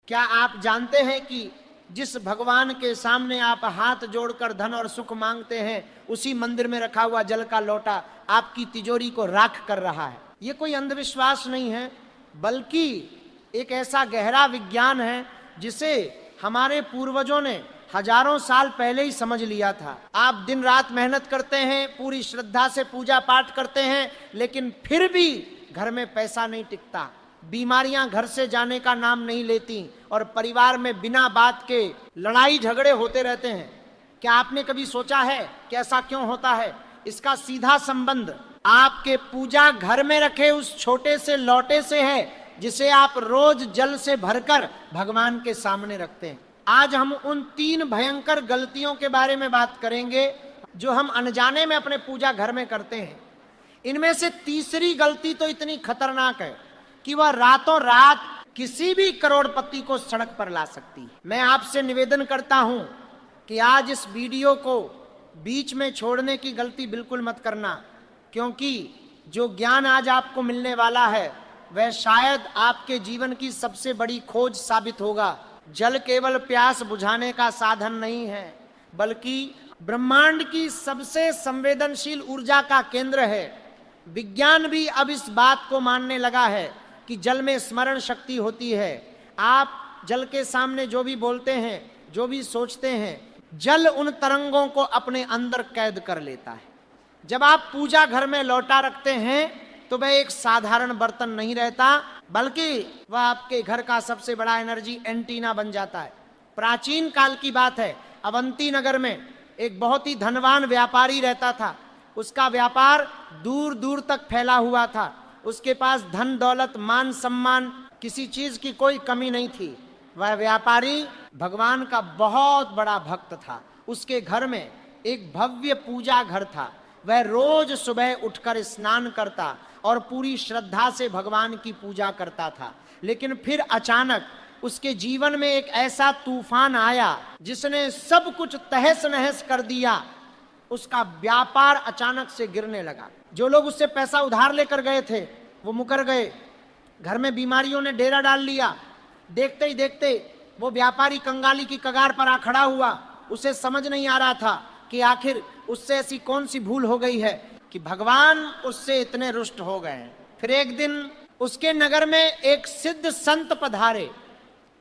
क्या आप जानते हैं कि जिस भगवान के सामने आप हाथ जोड़कर धन और सुख मांगते हैं, उसी मंदिर में रखा हुआ जल का लोटा आपकी तिजोरी को राख कर रहा है। ये कोई अंधविश्वास नहीं है, बल्कि एक ऐसा गहरा विज्ञान है जिसे हमारे पूर्वजों ने हजारों साल पहले ही समझ लिया था। आप दिन रात मेहनत करते हैं, पूरी श्रद्धा से पूजा पाठ करते हैं, लेकिन फिर भी घर में पैसा नहीं टिकता, बीमारियां घर से जाने का नाम नहीं लेती और परिवार में बिना बात के लड़ाई झगड़े होते रहते हैं। क्या आपने कभी सोचा है कि ऐसा क्यों होता है? इसका सीधा संबंध आपके पूजा घर में रखे उस छोटे से लोटे से है, जिसे आप रोज जल से भरकर भगवान के सामने रखते हैं। आज हम उन 3 भयंकर गलतियों के बारे में बात करेंगे जो हम अनजाने में अपने पूजा घर में करते हैं। इनमें से तीसरी गलती तो इतनी खतरनाक है कि वह रातों रात किसी भी करोड़पति को सड़क पर ला सकती है। मैं आपसे निवेदन करता हूं कि आज इस वीडियो को बीच में छोड़ने की गलती बिल्कुल मत करना, क्योंकि जो ज्ञान आज आपको मिलने वाला है वह शायद आपके जीवन की सबसे बड़ी खोज साबित होगा। जल केवल प्यास बुझाने का साधन नहीं है, बल्कि ब्रह्मांड की सबसे संवेदनशील ऊर्जा का केंद्र है। विज्ञान भी अब इस बात को मानने लगा है कि जल में स्मरण शक्ति होती है। आप जल के सामने जो भी बोलते हैं, जो भी सोचते हैं, जल उन तरंगों को अपने अंदर कैद कर लेता है। जब आप पूजा घर में लोटा रखते हैं तो वह एक साधारण बर्तन नहीं रहता, बल्कि वह आपके घर का सबसे बड़ा एनर्जी एंटीना बन जाता है। प्राचीन काल की बात है, अवंती नगर में एक बहुत ही धनवान व्यापारी रहता था। उसका व्यापार दूर दूर तक फैला हुआ था। उसके पास धन दौलत मान सम्मान किसी चीज की कोई कमी नहीं थी। वह व्यापारी भगवान का बहुत बड़ा भक्त था। उसके घर में एक भव्य पूजा घर था। वह रोज सुबह उठकर स्नान करता और पूरी श्रद्धा से भगवान की पूजा करता था। लेकिन फिर अचानक उसके जीवन में एक ऐसा तूफान आया जिसने सब कुछ तहस नहस कर दिया। उसका व्यापार अचानक से गिरने लगा। जो लोग उससे पैसा उधार लेकर गए थे वो मुकर गए। घर में बीमारियों ने डेरा डाल लिया। देखते ही देखते वो व्यापारी कंगाली की कगार पर आ खड़ा हुआ। उसे समझ नहीं आ रहा था कि आखिर उससे ऐसी कौन सी भूल हो गई है कि भगवान उससे इतने रुष्ट हो गए। फिर एक दिन उसके नगर में एक सिद्ध संत पधारे।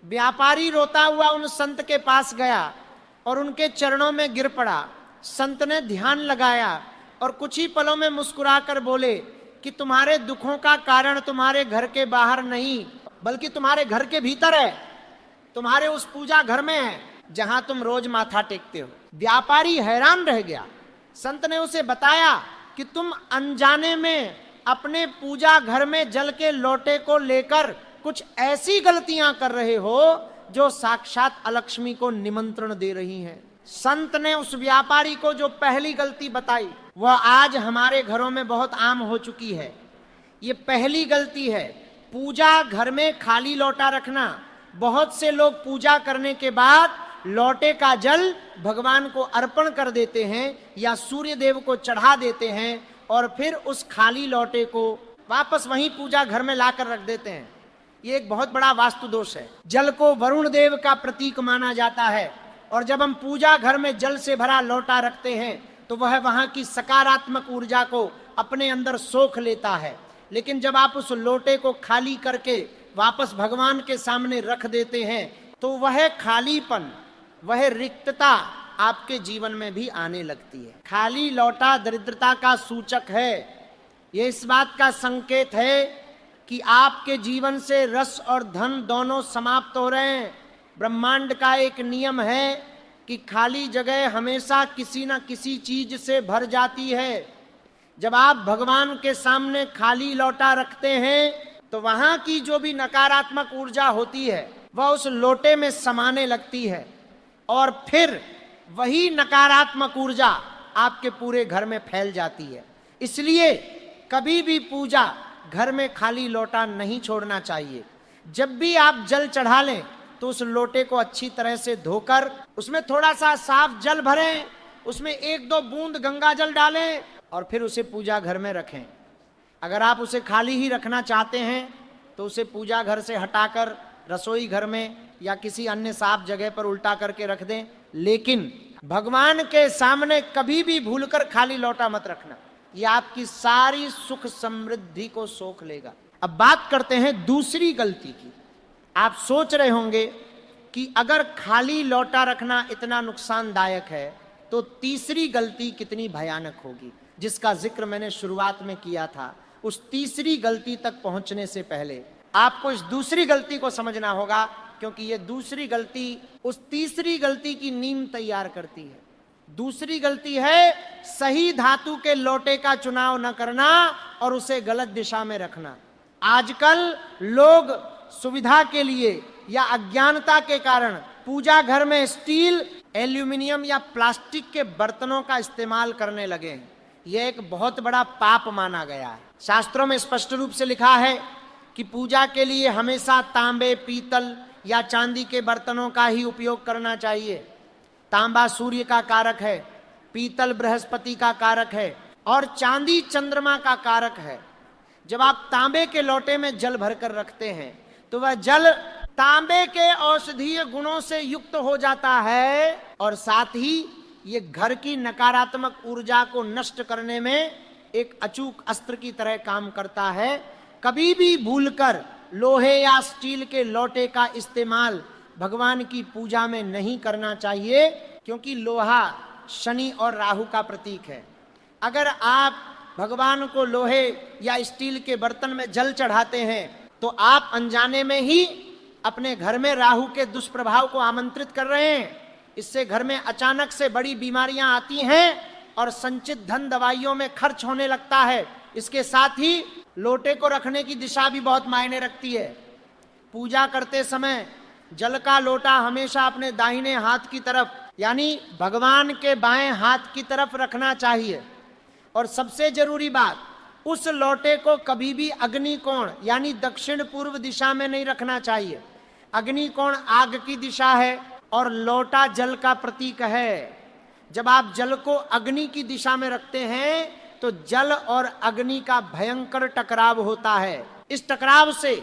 व्यापारी रोता हुआ उन संत के पास गया और उनके चरणों में गिर पड़ा। संत ने ध्यान लगाया और कुछ ही पलों में मुस्कुराकर बोले कि तुम्हारे दुखों का कारण तुम्हारे घर के बाहर नहीं, बल्कि तुम्हारे घर के भीतर है। तुम्हारे उस पूजा घर में है जहां तुम रोज माथा टेकते हो। व्यापारी हैरान रह गया। संत ने उसे बताया कि तुम अनजाने में अपने पूजा घर में जल के लोटे को लेकर कुछ ऐसी गलतियां कर रहे हो जो साक्षात अलक्ष्मी को निमंत्रण दे रही हैं। संत ने उस व्यापारी को जो पहली गलती बताई वह आज हमारे घरों में बहुत आम हो चुकी है। ये पहली गलती है, पूजा घर में खाली लोटा रखना। बहुत से लोग पूजा करने के बाद लोटे का जल भगवान को अर्पण कर देते हैं या सूर्य देव को चढ़ा देते हैं और फिर उस खाली लोटे को वापस वहीं पूजा घर में लाकर रख देते हैं। ये एक बहुत बड़ा वास्तु दोष है। जल को वरुण देव का प्रतीक माना जाता है और जब हम पूजा घर में जल से भरा लोटा रखते हैं तो वह वहां की सकारात्मक ऊर्जा को अपने अंदर सोख लेता है। लेकिन जब आप उस लोटे को खाली करके वापस भगवान के सामने रख देते हैं तो वह खालीपन, वह रिक्तता आपके जीवन में भी आने लगती है। खाली लौटा दरिद्रता का सूचक है। यह इस बात का संकेत है कि आपके जीवन से रस और धन दोनों समाप्त हो रहे हैं। ब्रह्मांड का एक नियम है कि खाली जगह हमेशा किसी न किसी चीज से भर जाती है। जब आप भगवान के सामने खाली लौटा रखते हैं तो वहां की जो भी नकारात्मक ऊर्जा होती है वह उस लोटे में समाने लगती है और फिर वही नकारात्मक ऊर्जा आपके पूरे घर में फैल जाती है। इसलिए कभी भी पूजा घर में खाली लोटा नहीं छोड़ना चाहिए। जब भी आप जल चढ़ा लें तो उस लोटे को अच्छी तरह से धोकर उसमें थोड़ा सा साफ जल भरें, उसमें 1-2 बूंद गंगा जल डालें और फिर उसे पूजा घर में रखें। अगर आप उसे खाली ही रखना चाहते हैं तो उसे पूजा घर से हटाकर रसोई घर में या किसी अन्य साफ जगह पर उल्टा करके रख दें, लेकिन भगवान के सामने कभी भी भूलकर खाली लोटा मत रखना। ये आपकी सारी सुख समृद्धि को सोख लेगा। अब बात करते हैं दूसरी गलती की। आप सोच रहे होंगे कि अगर खाली लोटा रखना इतना नुकसानदायक है तो तीसरी गलती कितनी भयानक होगी, जिसका जिक्र मैंने शुरुआत में किया था। उस तीसरी गलती तक पहुंचने से पहले आपको इस दूसरी गलती को समझना होगा, क्योंकि ये दूसरी गलती उस तीसरी गलती की नींव तैयार करती है। दूसरी गलती है सही धातु के लोटे का चुनाव न करना और उसे गलत दिशा में रखना। आजकल लोग सुविधा के लिए या अज्ञानता के कारण पूजा घर में स्टील, एल्यूमिनियम या प्लास्टिक के बर्तनों का इस्तेमाल करने लगे हैं। यह एक बहुत बड़ा पाप माना गया है। शास्त्रों में स्पष्ट रूप से लिखा है कि पूजा के लिए हमेशा तांबे, पीतल या चांदी के बर्तनों का ही उपयोग करना चाहिए। तांबा सूर्य का कारक है, पीतल बृहस्पति का कारक है और चांदी चंद्रमा का कारक है। जब आप तांबे के लोटे में जल भरकर रखते हैं तो वह जल तांबे के औषधीय गुणों से युक्त हो जाता है और साथ ही ये घर की नकारात्मक ऊर्जा को नष्ट करने में एक अचूक अस्त्र की तरह काम करता है। कभी भी भूलकर लोहे या स्टील के लोटे का इस्तेमाल भगवान की पूजा में नहीं करना चाहिए, क्योंकि लोहा शनि और राहु का प्रतीक है। अगर आप भगवान को लोहे या स्टील के बर्तन में जल चढ़ाते हैं तो आप अनजाने में ही अपने घर में राहु के दुष्प्रभाव को आमंत्रित कर रहे हैं। इससे घर में अचानक से बड़ी बीमारियां आती हैं और संचित धन दवाइयों में खर्च होने लगता है। इसके साथ ही लोटे को रखने की दिशा भी बहुत मायने रखती है। पूजा करते समय जल का लोटा हमेशा अपने दाहिने हाथ की तरफ, यानी भगवान के बाएं हाथ की तरफ रखना चाहिए। और सबसे जरूरी बात, उस लोटे को कभी भी अग्निकोण यानी दक्षिण पूर्व दिशा में नहीं रखना चाहिए। अग्निकोण आग की दिशा है और लोटा जल का प्रतीक है। जब आप जल को अग्नि की दिशा में रखते हैं तो जल और अग्नि का भयंकर टकराव होता है। इस टकराव से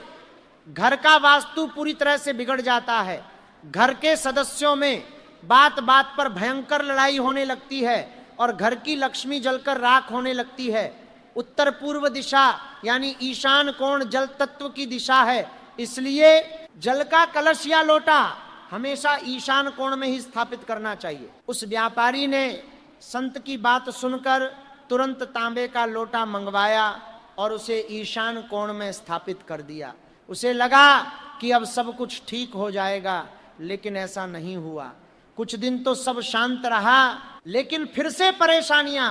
घर का वास्तु पूरी तरह से बिगड़ जाता है। घर के सदस्यों में बात बात पर भयंकर लड़ाई होने लगती है और घर की लक्ष्मी जलकर राख होने लगती है। उत्तर पूर्व दिशा यानी ईशान कोण जल तत्व की दिशा है, इसलिए जल का कलश या लोटा हमेशा ईशान कोण में ही स्थापित करना चाहिए। उस व्यापारी ने संत की बात सुनकर तुरंत तांबे का लोटा मंगवाया और उसे ईशान कोण में स्थापित कर दिया। उसे लगा कि अब सब कुछ ठीक हो जाएगा, लेकिन ऐसा नहीं हुआ। कुछ दिन तो सब शांत रहा, लेकिन फिर से परेशानियां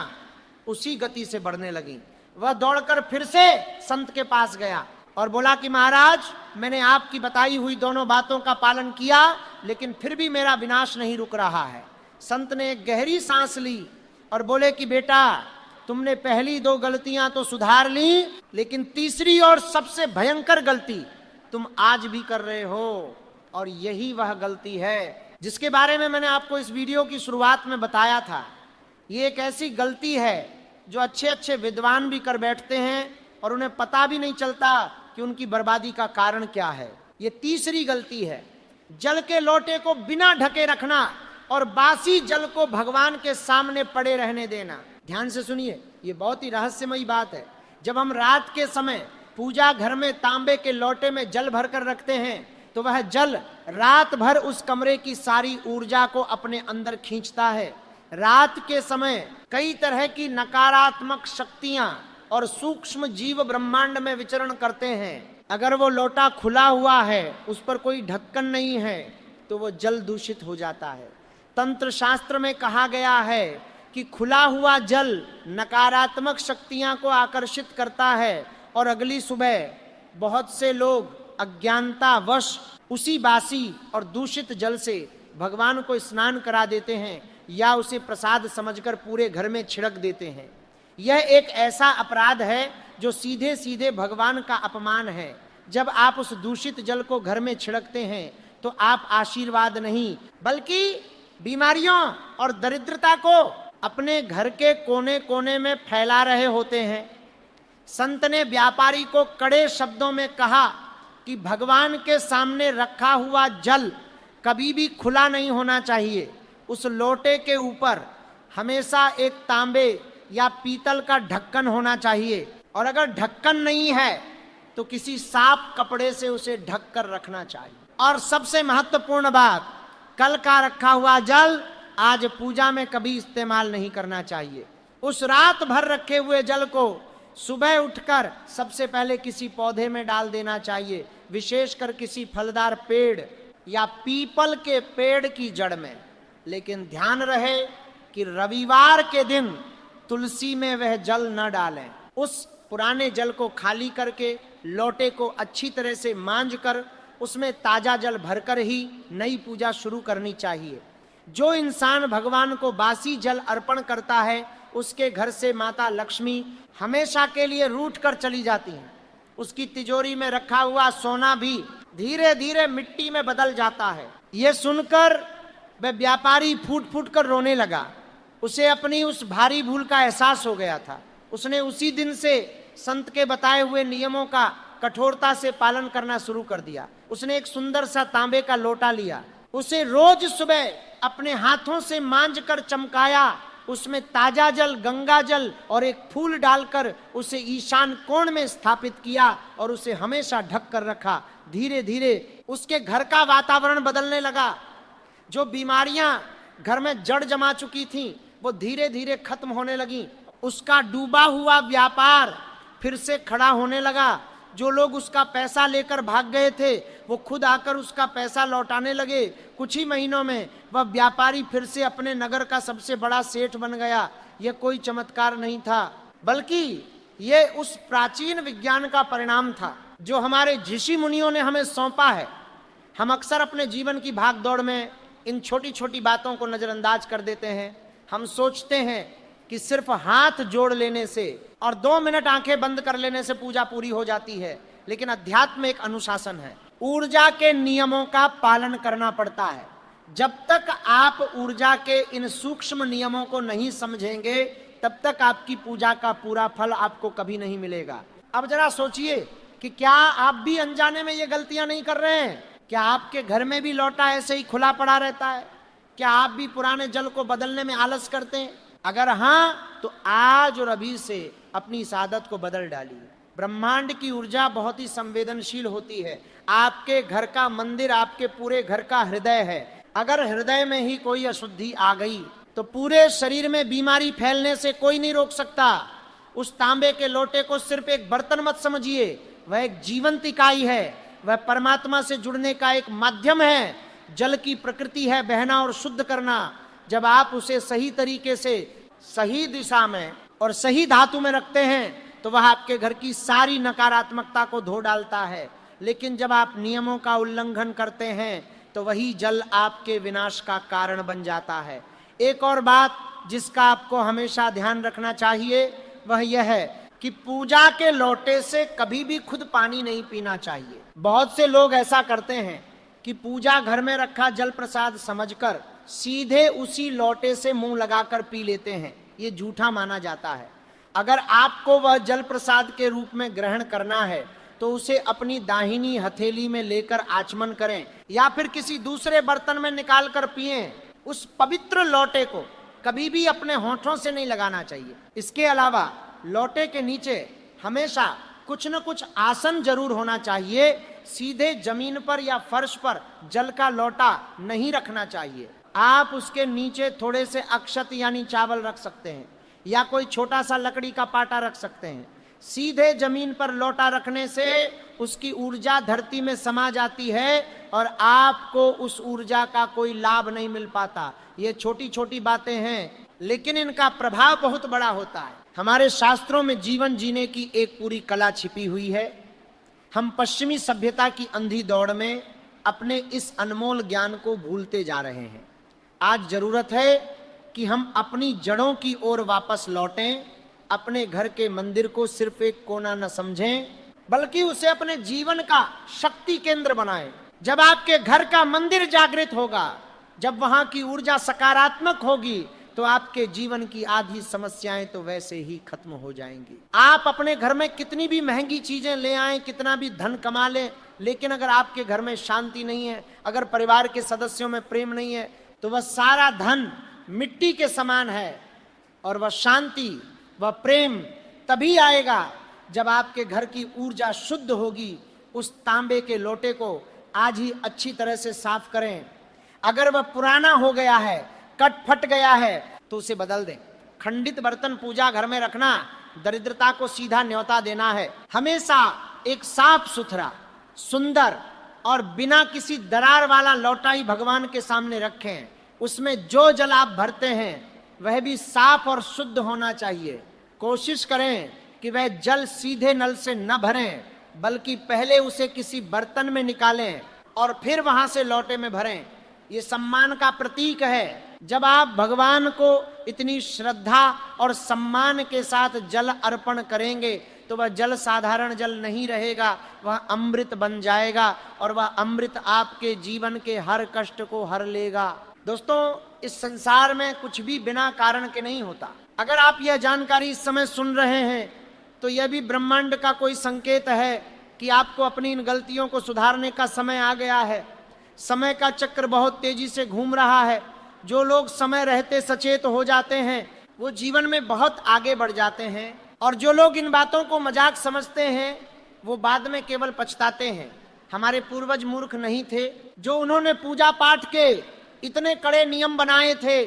उसी गति से बढ़ने लगी। वह दौड़कर फिर से संत के पास गया और बोला कि महाराज, मैंने आपकी बताई हुई दोनों बातों का पालन किया, लेकिन फिर भी मेरा विनाश नहीं रुक रहा है। संत ने एक गहरी सांस ली और बोले कि बेटा, तुमने पहली दो गलतियां तो सुधार ली, लेकिन तीसरी और सबसे भयंकर गलती तुम आज भी कर रहे हो, और यही वह गलती है जिसके बारे में मैंने आपको इस वीडियो की शुरुआत में बताया था। ये एक ऐसी गलती है जो अच्छे अच्छे विद्वान भी कर बैठते हैं और उन्हें पता भी नहीं चलता कि उनकी बर्बादी का कारण क्या है। ये तीसरी गलती है, जल के लोटे को बिना ढके रखना और बासी जल को भगवान के सामने पड़े रहने देना। ध्यान से सुनिए, ये बहुत ही रहस्यमयी बात है। जब हम रात के समय पूजा घर में तांबे के लोटे में जल भरकर रखते हैं तो वह जल रात भर उस कमरे की सारी ऊर्जा को अपने अंदर खींचता है। रात के समय कई तरह की नकारात्मक शक्तियां और सूक्ष्म जीव ब्रह्मांड में विचरण करते हैं। अगर वो लोटा खुला हुआ है, उस पर कोई ढक्कन नहीं है, तो वो जल दूषित हो जाता है। तंत्र शास्त्र में कहा गया है कि खुला हुआ जल नकारात्मक शक्तियां को आकर्षित करता है और अगली सुबह बहुत से लोग अज्ञानतावश उसी बासी और दूषित जल से भगवान को स्नान करा देते हैं या उसे प्रसाद समझकर पूरे घर में छिड़क देते हैं। यह एक ऐसा अपराध है जो सीधे सीधे भगवान का अपमान है। जब आप उस दूषित जल को घर में छिड़कते हैं तो आप आशीर्वाद नहीं बल्कि बीमारियों और दरिद्रता को अपने घर के कोने कोने में फैला रहे होते हैं। संत ने व्यापारी को कड़े शब्दों में कहा कि भगवान के सामने रखा हुआ जल कभी भी खुला नहीं होना चाहिए। उस लोटे के ऊपर हमेशा एक तांबे या पीतल का ढक्कन होना चाहिए, और अगर ढक्कन नहीं है तो किसी साफ कपड़े से उसे ढक कर रखना चाहिए। और सबसे महत्वपूर्ण बात, कल का रखा हुआ जल आज पूजा में कभी इस्तेमाल नहीं करना चाहिए। उस रात भर रखे हुए जल को सुबह उठकर सबसे पहले किसी पौधे में डाल देना चाहिए, विशेषकर किसी फलदार पेड़ या पीपल के पेड़ की जड़ में। लेकिन ध्यान रहे कि रविवार के दिन तुलसी में वह जल न डालें। उस पुराने जल को खाली करके लोटे को अच्छी तरह से मांझ कर उसमें ताजा जल भरकर ही नई पूजा शुरू करनी चाहिए। जो इंसान भगवान को बासी जल अर्पण करता है उसके घर से माता लक्ष्मी हमेशा के लिए रूठ कर चली जाती हैं। उसकी तिजोरी में रखा हुआ सोना भी धीरे धीरे मिट्टी में बदल जाता है। यह सुनकर वह व्यापारी फूट फूट कर रोने लगा। उसे अपनी उस भारी भूल का एहसास हो गया था। उसने उसी दिन से संत के बताए हुए नियमों का कठोरता से पालन करना शुरू कर दिया। उसने एक सुंदर सा तांबे का लोटा लिया, उसे रोज सुबह अपने हाथों से मांझ कर चमकाया, उसमें ताजा जल, गंगा जल और एक फूल डालकर उसे ईशान कोण में स्थापित किया और उसे हमेशा ढक कर रखा। धीरे धीरे उसके घर का वातावरण बदलने लगा। जो बीमारियां घर में जड़ जमा चुकी थीं वो धीरे धीरे खत्म होने लगी। उसका डूबा हुआ व्यापार फिर से खड़ा होने लगा। जो लोग उसका पैसा लेकर भाग गए थे वो खुद आकर उसका पैसा लौटाने लगे। कुछ ही महीनों में वह व्यापारी फिर से अपने नगर का सबसे बड़ा सेठ बन गया। यह कोई चमत्कार नहीं था, बल्कि ये उस प्राचीन विज्ञान का परिणाम था जो हमारे ऋषि मुनियों ने हमें सौंपा है। हम अक्सर अपने जीवन की भाग दौड़ में इन छोटी छोटी बातों को नजरअंदाज कर देते हैं। हम सोचते हैं कि सिर्फ हाथ जोड़ लेने से और 2 मिनट आंखें बंद कर लेने से पूजा पूरी हो जाती है, लेकिन अध्यात्म एक अनुशासन है। ऊर्जा के नियमों का पालन करना पड़ता है। जब तक आप ऊर्जा के इन सूक्ष्म नियमों को नहीं समझेंगे तब तक आपकी पूजा का पूरा फल आपको कभी नहीं मिलेगा। अब जरा सोचिए कि क्या आप भी अनजाने में ये गलतियां नहीं कर रहे हैं? क्या आपके घर में भी लोटा ऐसे ही खुला पड़ा रहता है? क्या आप भी पुराने जल को बदलने में आलस करते हैं? अगर हाँ, तो आज और अभी से अपनी इस आदत को बदल डालिए। ब्रह्मांड की ऊर्जा बहुत ही संवेदनशील होती है। आपके घर का मंदिर आपके पूरे घर का हृदय है। अगर हृदय में ही कोई अशुद्धि आ गई तो पूरे शरीर में बीमारी फैलने से कोई नहीं रोक सकता। उस तांबे के लोटे को सिर्फ एक बर्तन मत समझिए, वह एक जीवंत इकाई है। वह परमात्मा से जुड़ने का एक माध्यम है। जल की प्रकृति है बहना और शुद्ध करना। जब आप उसे सही तरीके से सही दिशा में और सही धातु में रखते हैं तो वह आपके घर की सारी नकारात्मकता को धो डालता है। लेकिन जब आप नियमों का उल्लंघन करते हैं तो वही जल आपके विनाश का कारण बन जाता है। एक और बात जिसका आपको हमेशा ध्यान रखना चाहिए वह यह है कि पूजा के लोटे से कभी भी खुद पानी नहीं पीना चाहिए। बहुत से लोग ऐसा करते हैं कि पूजा घर में रखा जल प्रसाद समझकर सीधे उसी लोटे से मुंह लगाकर पी लेते हैं। ये झूठा माना जाता है। अगर आपको वह जल प्रसाद के रूप में ग्रहण करना है तो उसे अपनी दाहिनी हथेली में लेकर आचमन करें या फिर किसी दूसरे बर्तन में निकाल कर पिएं। उस पवित्र लोटे को कभी भी अपने होठों से नहीं लगाना चाहिए। इसके अलावा लोटे के नीचे हमेशा कुछ न कुछ आसन जरूर होना चाहिए। सीधे जमीन पर या फर्श पर जल का लोटा नहीं रखना चाहिए। आप उसके नीचे थोड़े से अक्षत यानी चावल रख सकते हैं या कोई छोटा सा लकड़ी का पाटा रख सकते हैं। सीधे जमीन पर लोटा रखने से उसकी ऊर्जा धरती में समा जाती है और आपको उस ऊर्जा का कोई लाभ नहीं मिल पाता। ये छोटी छोटी बातें हैं लेकिन इनका प्रभाव बहुत बड़ा होता है। हमारे शास्त्रों में जीवन जीने की एक पूरी कला छिपी हुई है। हम पश्चिमी सभ्यता की अंधी दौड़ में अपने इस अनमोल ज्ञान को भूलते जा रहे हैं। आज जरूरत है कि हम अपनी जड़ों की ओर वापस लौटें। अपने घर के मंदिर को सिर्फ एक कोना न समझें बल्कि उसे अपने जीवन का शक्ति केंद्र बनाएं। जब आपके घर का मंदिर जागृत होगा, जब वहां की ऊर्जा सकारात्मक होगी तो आपके जीवन की आधी समस्याएं तो वैसे ही खत्म हो जाएंगी। आप अपने घर में कितनी भी महंगी चीजें ले आएं, कितना भी धन कमा लें, लेकिन अगर आपके घर में शांति नहीं है, अगर परिवार के सदस्यों में प्रेम नहीं है, तो वह सारा धन मिट्टी के समान है। और वह शांति, वह प्रेम तभी आएगा जब आपके घर की ऊर्जा शुद्ध होगी। उस तांबे के लोटे को आज ही अच्छी तरह से साफ करें। अगर वह पुराना हो गया है, कट फट गया है, तो उसे बदल दें। खंडित बर्तन पूजा घर में रखना दरिद्रता को सीधा न्योता देना है। हमेशा एक साफ सुथरा, सुंदर और बिना किसी दरार वाला लोटा ही भगवान के सामने रखें। उसमें जो जल आप भरते हैं वह भी साफ और शुद्ध होना चाहिए। कोशिश करें कि वह जल सीधे नल से न भरें, बल्कि पहले उसे किसी बर्तन में निकालें और फिर वहां से लोटे में भरें। ये सम्मान का प्रतीक है। जब आप भगवान को इतनी श्रद्धा और सम्मान के साथ जल अर्पण करेंगे तो वह जल साधारण जल नहीं रहेगा, वह अमृत बन जाएगा और वह अमृत आपके जीवन के हर कष्ट को हर लेगा। दोस्तों, इस संसार में कुछ भी बिना कारण के नहीं होता। अगर आप यह जानकारी इस समय सुन रहे हैं तो यह भी ब्रह्मांड का कोई संकेत है कि आपको अपनी इन गलतियों को सुधारने का समय आ गया है। समय का चक्र बहुत तेजी से घूम रहा है। जो लोग समय रहते सचेत हो जाते हैं वो जीवन में बहुत आगे बढ़ जाते हैं, और जो लोग इन बातों को मजाक समझते हैं वो बाद में केवल पछताते हैं। हमारे पूर्वज मूर्ख नहीं थे। जो उन्होंने पूजा पाठ के इतने कड़े नियम बनाए थे,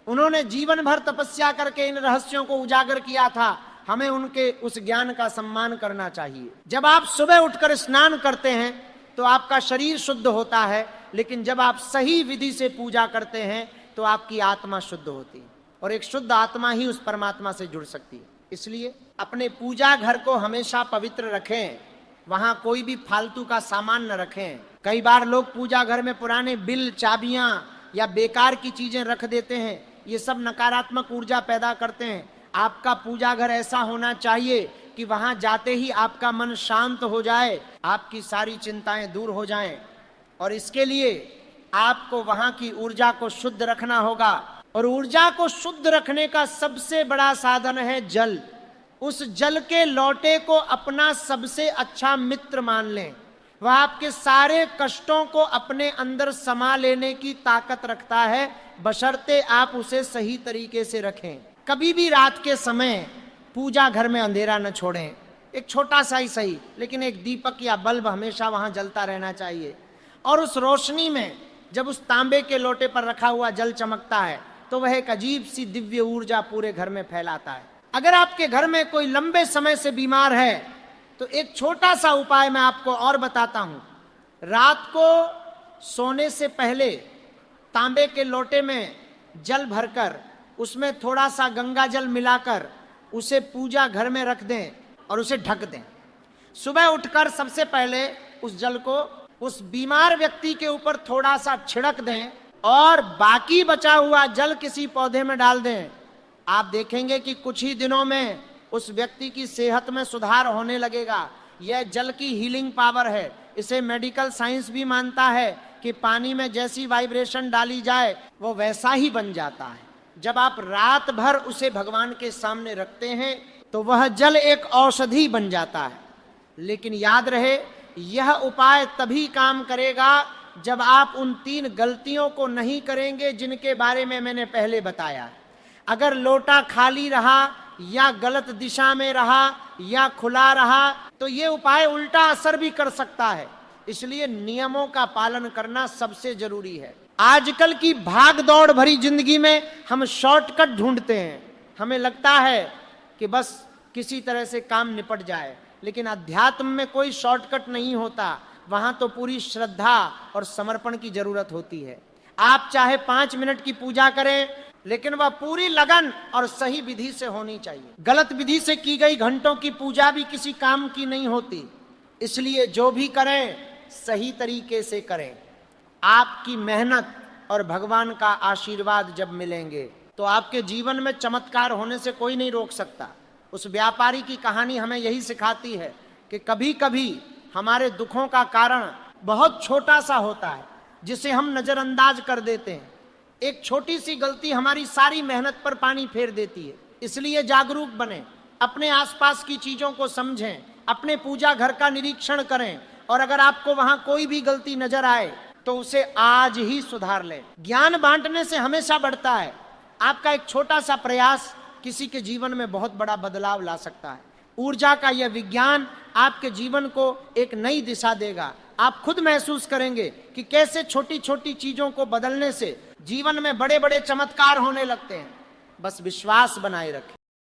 उन्होंने जीवन भर तपस्या करके इन रहस्यों को उजागर किया था। हमें उनके उस ज्ञान का सम्मान करना चाहिए। जब आप सुबह उठकर स्नान करते हैं तो आपका शरीर शुद्ध होता है, लेकिन जब आप सही विधि से पूजा करते हैं तो आपकी आत्मा शुद्ध होती है, और एक शुद्ध आत्मा ही उस परमात्मा से जुड़ सकती है। इसलिए अपने पूजा घर को हमेशा पवित्र रखें। वहां कोई भी फालतू का सामान न रखें। कई बार लोग पूजा घर में पुराने बिल, चाबियां या बेकार की चीजें रख देते हैं। ये सब नकारात्मक ऊर्जा पैदा करते हैं। आपका पूजा घर ऐसा होना चाहिए कि वहां जाते ही आपका मन शांत हो जाए, आपकी सारी चिंताएं दूर हो जाएं। और इसके लिए आपको वहां की ऊर्जा को शुद्ध रखना होगा, और ऊर्जा को शुद्ध रखने का सबसे बड़ा साधन है जल। उस जल के लोटे को अपना सबसे अच्छा मित्र मान लें। वह आपके सारे कष्टों को अपने अंदर समा लेने की ताकत रखता है, बशर्ते आप उसे सही तरीके से रखें। कभी भी रात के समय पूजा घर में अंधेरा न छोड़ें। एक छोटा सा ही सही, लेकिन एक दीपक या बल्ब हमेशा वहां जलता रहना चाहिए। और उस रोशनी में जब उस तांबे के लोटे पर रखा हुआ जल चमकता है तो वह एक अजीब सी दिव्य ऊर्जा पूरे घर में फैलाता है। अगर आपके घर में कोई लंबे समय से बीमार है तो एक छोटा सा उपाय मैं आपको और बताता हूं। रात को सोने से पहले तांबे के लोटे में जल भरकर उसमें थोड़ा सा गंगा जल मिलाकर उसे पूजा घर में रख दें और उसे ढक दें। सुबह उठकर सबसे पहले उस जल को उस बीमार व्यक्ति के ऊपर थोड़ा सा छिड़क दें और बाकी बचा हुआ जल किसी पौधे में डाल दें। आप देखेंगे कि कुछ ही दिनों में उस व्यक्ति की सेहत में सुधार होने लगेगा। यह जल की हीलिंग पावर है। इसे मेडिकल साइंस भी मानता है कि पानी में जैसी वाइब्रेशन डाली जाए वो वैसा ही बन जाता है। जब आप रात भर उसे भगवान के सामने रखते हैं तो वह जल एक औषधि बन जाता है। लेकिन याद रहे, यह उपाय तभी काम करेगा जब आप उन 3 गलतियों को नहीं करेंगे जिनके बारे में मैंने पहले बताया। अगर लोटा खाली रहा या गलत दिशा में रहा या खुला रहा तो ये उपाय उल्टा असर भी कर सकता है। इसलिए नियमों का पालन करना सबसे जरूरी है। आजकल की भाग दौड़ भरी जिंदगी में हम शॉर्टकट ढूंढते हैं। हमें लगता है कि बस किसी तरह से काम निपट जाए, लेकिन अध्यात्म में कोई शॉर्टकट नहीं होता। वहां तो पूरी श्रद्धा और समर्पण की जरूरत होती है। आप चाहे 5 मिनट की पूजा करें, लेकिन वह पूरी लगन और सही विधि से होनी चाहिए। गलत विधि से की गई घंटों की पूजा भी किसी काम की नहीं होती। इसलिए जो भी करें सही तरीके से करें। आपकी मेहनत और भगवान का आशीर्वाद जब मिलेंगे तो आपके जीवन में चमत्कार होने से कोई नहीं रोक सकता। उस व्यापारी की कहानी हमें यही सिखाती है कि कभी कभी हमारे दुखों का कारण बहुत छोटा सा होता है जिसे हम नजरअंदाज कर देते हैं। एक छोटी सी गलती हमारी सारी मेहनत पर पानी फेर देती है। इसलिए जागरूक बने, अपने आसपास की चीजों को समझें, अपने पूजा घर का निरीक्षण करें और अगर आपको वहां कोई भी गलती नजर आए तो उसे आज ही सुधार लें। ज्ञान बांटने से हमेशा बढ़ता है। आपका एक छोटा सा प्रयास किसी के जीवन में बहुत बड़ा बदलाव ला सकता है। ऊर्जा का यह विज्ञान आपके जीवन को एक नई दिशा देगा। आप खुद महसूस करेंगे कि कैसे छोटी छोटी चीजों को बदलने से जीवन में बड़े बड़े चमत्कार होने लगते हैं। बस विश्वास बनाए रखें।